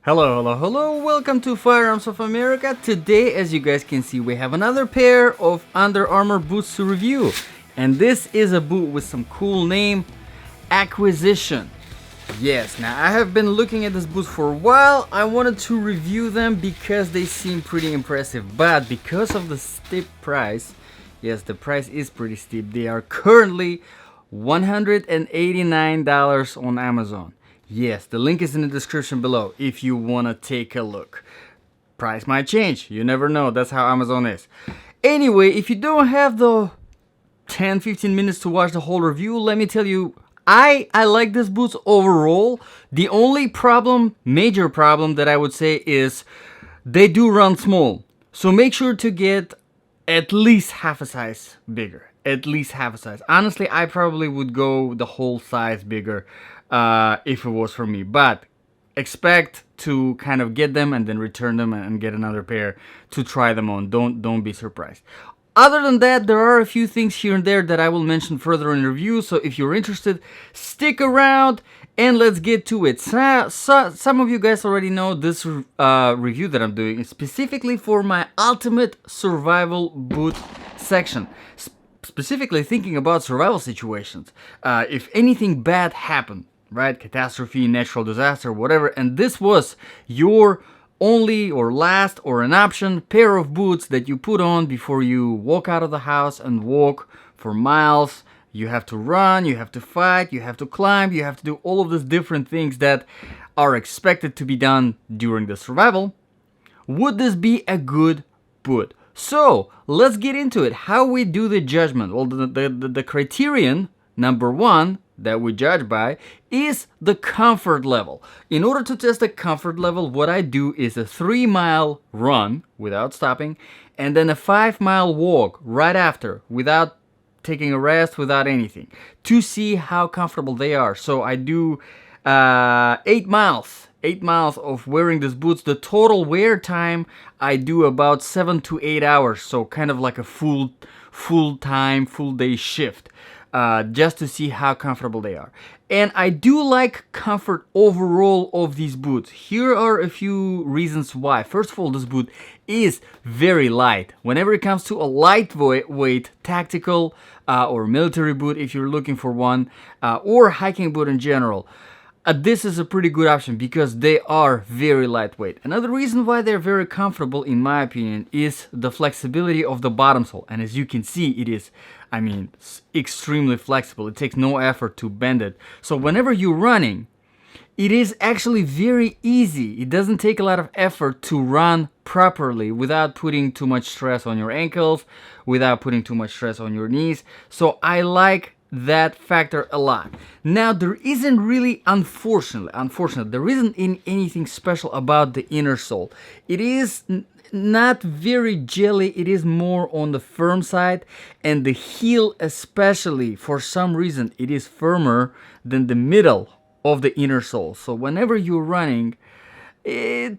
Hello, welcome to Firearms of America. Today, as you guys can see, we have another pair of Under Armour boots to review. And this is a boot with some cool name, Acquisition. Yes, now I have been looking at this boot for a while. I wanted to review them because they seem pretty impressive. But because of the steep price, yes, the price is pretty steep. They are currently $189 on Amazon. Yes, the link is in the description below if you want to take a look. Price might change. You never know. That's how Amazon is. Anyway, if you don't have the 10-15 minutes to watch the whole review, let me tell you, I like these boots overall. The only major problem that I would say is they do run small. So make sure to get at least half a size bigger. At least half a size. Honestly, I probably would go the whole size bigger if it was for me. But expect to kind of get them and then return them and get another pair to try them on. Don't be surprised. Other than that, there are a few things here and there that I will mention further in the review. So if you're interested, stick around and let's get to it. Some of you guys already know this review that I'm doing is specifically for my ultimate survival boot section. Specifically thinking about survival situations. If anything bad happened, right? Catastrophe, natural disaster, whatever. And this was your only or last or an option pair of boots that you put on before you walk out of the house and walk for miles. You have to run, you have to fight, you have to climb, you have to do all of these different things that are expected to be done during the survival. Would this be a good boot? So let's get into it. How we do the judgment? Well, the criterion number one that we judge by is the comfort level. In order to test the comfort level, what I do is a 3-mile run without stopping and then a 5-mile walk right after without taking a rest, without anything, to see how comfortable they are. So I do 8 miles of wearing these boots. The total wear time I do about 7 to 8 hours, so kind of like a full day shift, just to see how comfortable they are. And I do like comfort overall of these boots. Here are a few reasons why. First of all, this boot is very light. Whenever it comes to a lightweight tactical or military boot, if you're looking for one, or hiking boot in general, this is a pretty good option because they are very lightweight. Another reason why they're very comfortable, in my opinion, is the flexibility of the bottom sole. And as you can see, it is, extremely flexible. It takes no effort to bend it. So whenever you're running, it is actually very easy. It doesn't take a lot of effort to run properly without putting too much stress on your ankles, without putting too much stress on your knees. So I like that factor a lot. Now, there isn't really, unfortunately, there isn't anything special about the inner sole. It is not very jelly. It is more on the firm side, and the heel especially, for some reason, it is firmer than the middle of the inner sole. So whenever you're running, if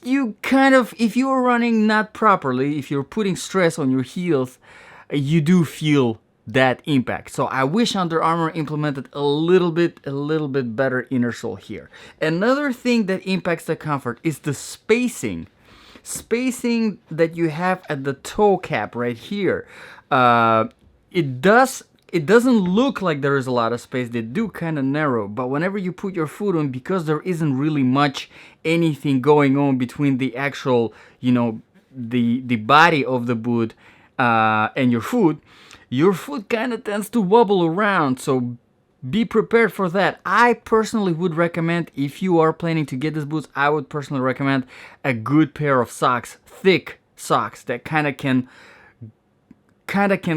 you're running not properly, if you're putting stress on your heels, you do feel that impact. So I wish Under Armour implemented a little bit better inner sole here. Another thing that impacts the comfort is the spacing that you have at the toe cap right here. It doesn't look like there is a lot of space. They do kind of narrow, but whenever you put your foot on, because there isn't really much anything going on between the actual, the body of the boot and your foot kind of tends to wobble around, so be prepared for that. I personally would recommend, if you are planning to get these boots, I would personally recommend a good pair of socks, thick socks that kind of can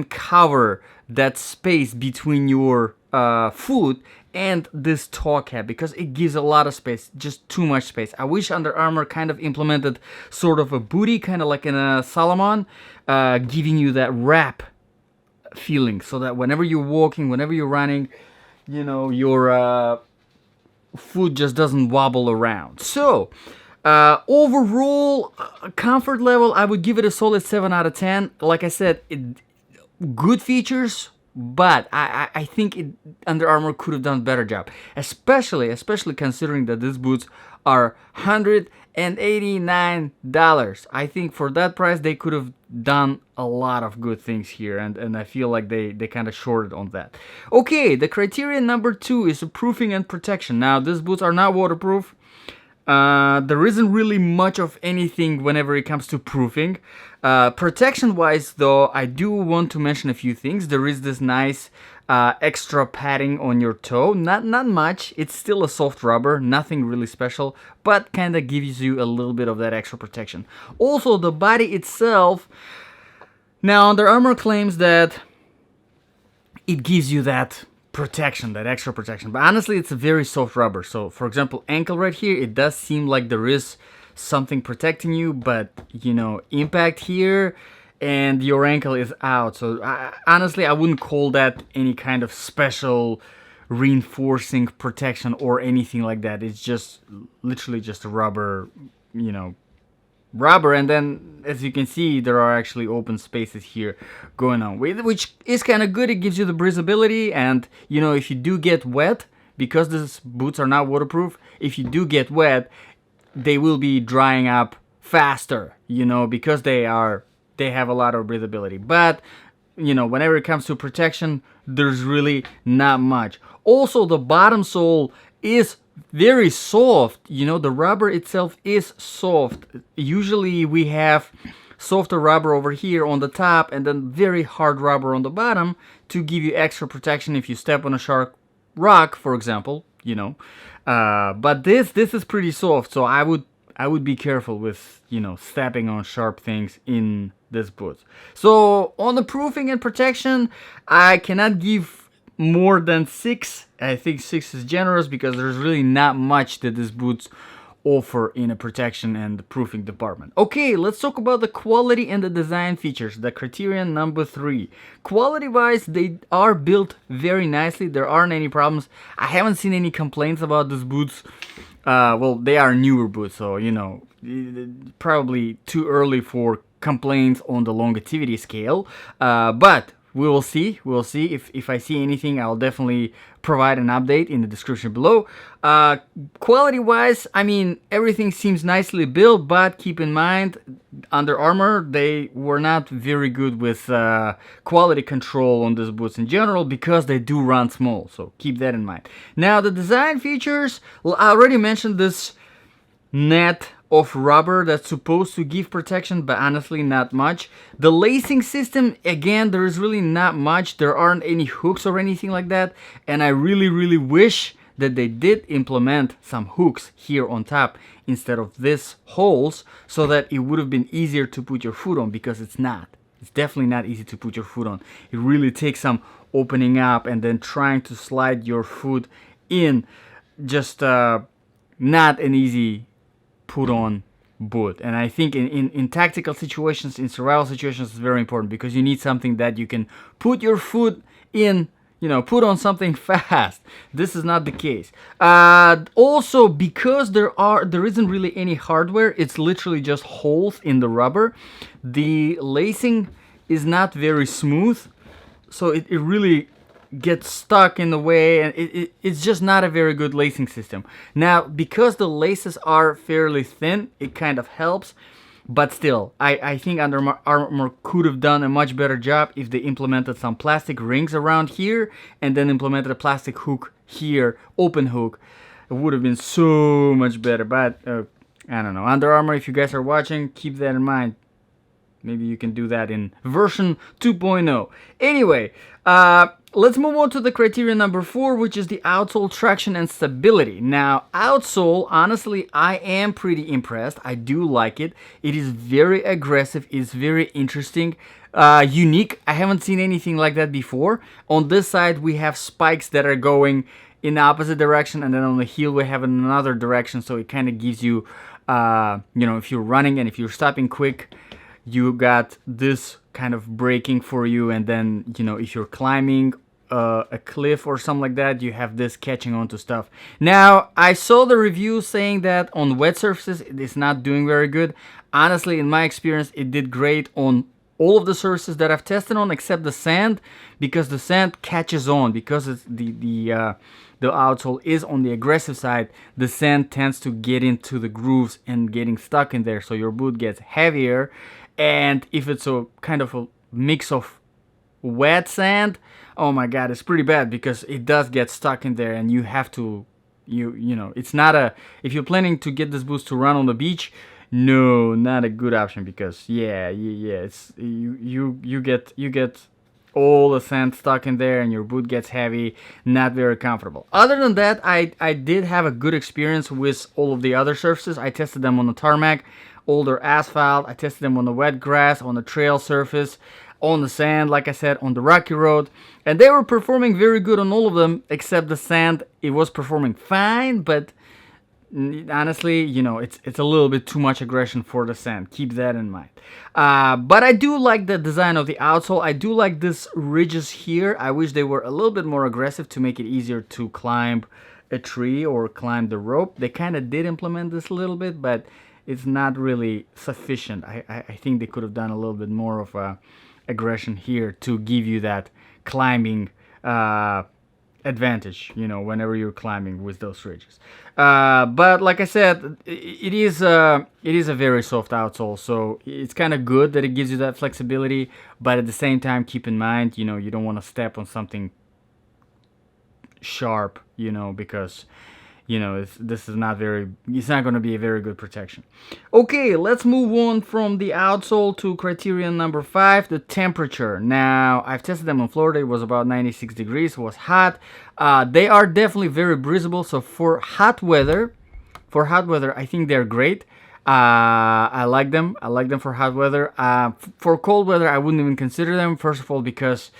cover that space between your foot and this toe cap, because it gives a lot of space, just too much space. I wish Under Armour kind of implemented sort of a booty, kind of like in a Salomon, giving you that wrap feeling, so that whenever you're walking, whenever you're running, your foot just doesn't wobble around. So overall comfort level, I would give it a solid 7 out of 10. Like I said, good features, but I think Under Armour could have done a better job, especially considering that these boots are $189. I think for that price they could have done a lot of good things here, and I feel like they kind of shorted on that. Okay, the criterion number 2 is proofing and protection. Now these boots are not waterproof. There isn't really much of anything whenever it comes to proofing. Protection wise though, I do want to mention a few things. There is this nice extra padding on your toe. Not much. It's still a soft rubber, nothing really special, but kind of gives you a little bit of that extra protection. Also, the body itself, now Under Armour claims that it gives you that protection, that extra protection, but honestly it's a very soft rubber. So for example, ankle right here, it does seem like there is something protecting you, but you know, impact here and your ankle is out. So honestly, I wouldn't call that any kind of special reinforcing protection or anything like that. It's just literally just a rubber, you know, rubber, and then as you can see there are actually open spaces here going on, which is kind of good. It gives you the breathability, and you know, if you do get wet, because these boots are not waterproof, if you do get wet they will be drying up faster, you know, because they have a lot of breathability. But you know, whenever it comes to protection, there's really not much. Also, the bottom sole is very soft. You know, the rubber itself is soft. Usually we have softer rubber over here on the top and then very hard rubber on the bottom to give you extra protection if you step on a sharp rock, for example, you know. But this is pretty soft, so I would be careful with, you know, stepping on sharp things in this boots. So on the proofing and protection, I cannot give more than 6. I think 6 is generous because there's really not much that these boots offer in a protection and the proofing department. Okay, let's talk about the quality and the design features, the criterion number 3. Quality wise, they are built very nicely. There aren't any problems. I haven't seen any complaints about these boots. Well, they are newer boots, so you know, probably too early for complaints on the longevity scale, but we'll see. If I see anything, I'll definitely provide an update in the description below. Quality wise, I mean, everything seems nicely built, but keep in mind, Under Armour, they were not very good with quality control on these boots in general because they do run small, so keep that in mind. Now the design features, well, I already mentioned this net of rubber that's supposed to give protection, but honestly not much. The lacing system, again, there is really not much. There aren't any hooks or anything like that, and I really wish that they did implement some hooks here on top instead of these holes, so that it would have been easier to put your foot on, because it's definitely not easy to put your foot on. It really takes some opening up and then trying to slide your foot in. Just not an easy put on boot. And I think in tactical situations, in survival situations, it's very important, because you need something that you can put your foot in, you know, put on something fast. This is not the case. Also, because there isn't really any hardware, it's literally just holes in the rubber. The lacing is not very smooth, so it really gets stuck in the way, and it's just not a very good lacing system. Now, because the laces are fairly thin, it kind of helps, but still, I think Under Armour could have done a much better job if they implemented some plastic rings around here and then implemented a plastic hook here, open hook. It would have been so much better. But I don't know, Under Armour, if you guys are watching, keep that in mind. Maybe you can do that in version 2.0. Anyway, let's move on to the criteria number 4, which is the outsole traction and stability. Now, outsole, honestly, I am pretty impressed. I do like it. It is very aggressive. It's very interesting, unique. I haven't seen anything like that before. On this side, we have spikes that are going in the opposite direction, and then on the heel we have in another direction. So it kind of gives you, you know, if you're running and if you're stopping quick, you got this kind of braking for you, and then, you know, if you're climbing a cliff or something like that, you have this catching onto stuff. Now, I saw the review saying that on wet surfaces it is not doing very good. Honestly, in my experience, it did great on all of the surfaces that I've tested on except the sand, because the sand catches on, because it's the outsole is on the aggressive side. The sand tends to get into the grooves and getting stuck in there, so your boot gets heavier. And if it's a kind of a mix of wet sand, oh my god, it's pretty bad, because it does get stuck in there, and you have to, you know, it's not a, if you're planning to get this boots to run on the beach, no, not a good option, because it's you get all the sand stuck in there and your boot gets heavy, not very comfortable. Other than that, I did have a good experience with all of the other surfaces. I tested them on the tarmac, older asphalt, I tested them on the wet grass, on the trail surface, on the sand, like I said, on the rocky road, and they were performing very good on all of them except the sand. It was performing fine, but honestly, you know, it's a little bit too much aggression for the sand. Keep that in mind. But I do like the design of the outsole. I do like these ridges here. I wish they were a little bit more aggressive to make it easier to climb a tree or climb the rope. They kind of did implement this a little bit, but it's not really sufficient. I think they could have done a little bit more of aggression here to give you that climbing advantage, you know, whenever you're climbing with those ridges. But like I said, it is a very soft outsole, so it's kind of good that it gives you that flexibility, but at the same time, keep in mind, you know, you don't want to step on something sharp, you know, because, you know, it's not going to be a very good protection. Okay, let's move on from the outsole to criterion number 5, the temperature. Now, I've tested them in Florida. It was about 96 degrees. It was hot. They are definitely very breathable. So for hot weather, I think they're great. I like them. I like them for hot weather. For cold weather, I wouldn't even consider them. First of all, because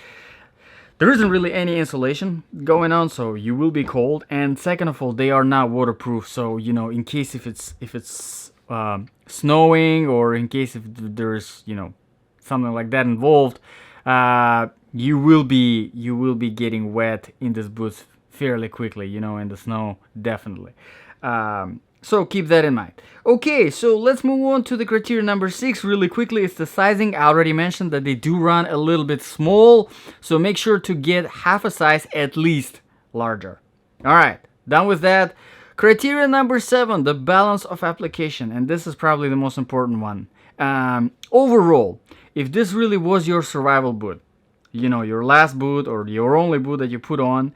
there isn't really any insulation going on, so you will be cold. And second of all, they are not waterproof. So, you know, in case if it's snowing, or in case if there's, you know, something like that involved, you will be getting wet in this boots fairly quickly, you know, in the snow, definitely. So keep that in mind. Okay, so let's move on to the criteria number 6 really quickly. It's the sizing. I already mentioned that they do run a little bit small, so make sure to get half a size at least larger. All right, done with that. Criteria number 7, the balance of application, and this is probably the most important one. Overall, if this really was your survival boot, you know, your last boot or your only boot that you put on,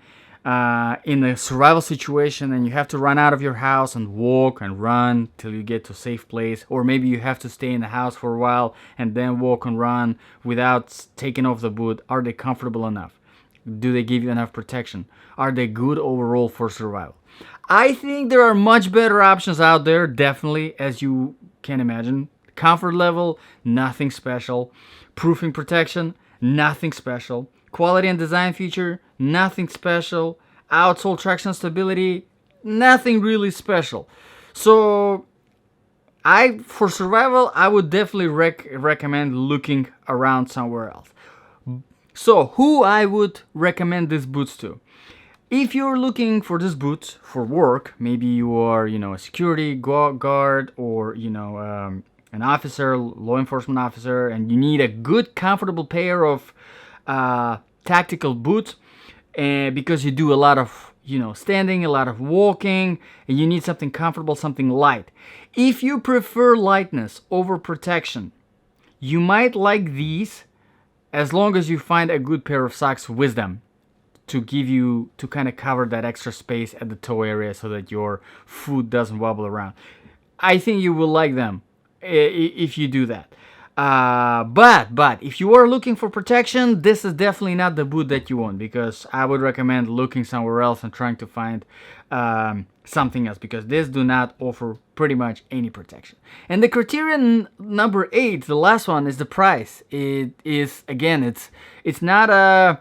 in a survival situation, and you have to run out of your house and walk and run till you get to a safe place, or maybe you have to stay in the house for a while and then walk and run without taking off the boot, are they comfortable enough? Do they give you enough protection? Are they good overall for survival? I think there are much better options out there, definitely, as you can imagine. Comfort level, nothing special. Proofing protection, nothing special. Quality and design feature, nothing special. Outsole traction stability, nothing really special. So for survival, I would definitely recommend looking around somewhere else. So who I would recommend these boots to? If you're looking for these boots for work, maybe you are, you know, a security guard, or, you know, an officer, law enforcement officer, and you need a good, comfortable pair of tactical boots, and because you do a lot of, you know, standing, a lot of walking, and you need something comfortable, something light. If you prefer lightness over protection, you might like these, as long as you find a good pair of socks with them to kind of cover that extra space at the toe area so that your foot doesn't wobble around. I think you will like them if you do that. But if you are looking for protection, this is definitely not the boot that you want, because I would recommend looking somewhere else and trying to find something else, because this do not offer pretty much any protection. And the criterion number 8, the last one, is the price. It is, again, it's not a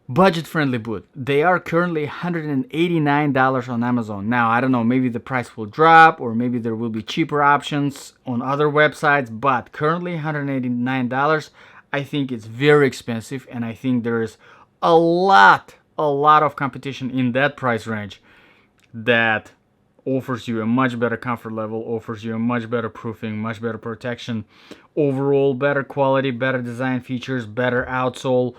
budget-friendly boot. They are currently $189 on Amazon. Now, I don't know, maybe the price will drop, or maybe there will be cheaper options on other websites, but currently $189, I think it's very expensive, and I think there is a lot of competition in that price range that offers you a much better comfort level, offers you a much better proofing, much better protection, overall better quality, better design features, better outsole,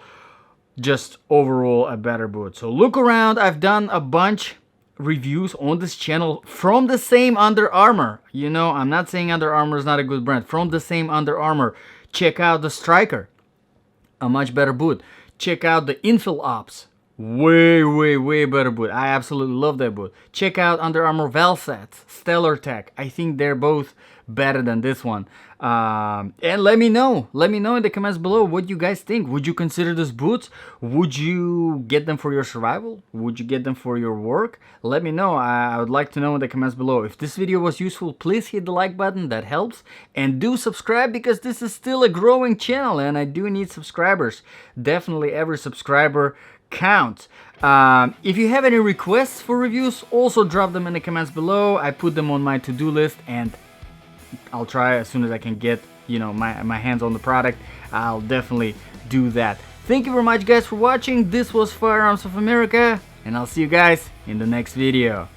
just overall a better boot. So look around. I've done a bunch reviews on this channel from the same Under Armour. You know, I'm not saying Under Armour is not a good brand. From the same Under Armour, check out the Stryker, a much better boot. Check out the Infill Ops, way better boot. I absolutely love that boot. Check out Under Armour Valsats, Stellar Tech. I think they're both better than this one. And let me know in the comments below what you guys think. Would you consider these boots? Would you get them for your survival? Would you get them for your work? Let me know. I would like to know in the comments below. If this video was useful, please hit the like button, that helps, and do subscribe, because this is still a growing channel and I do need subscribers. Definitely every subscriber counts. If you have any requests for reviews, also drop them in the comments below. I put them on my to-do list, and I'll try as soon as I can get, you know, my hands on the product. I'll definitely do that. Thank you very much, guys, for watching. This was Firearms of America, and I'll see you guys in the next video.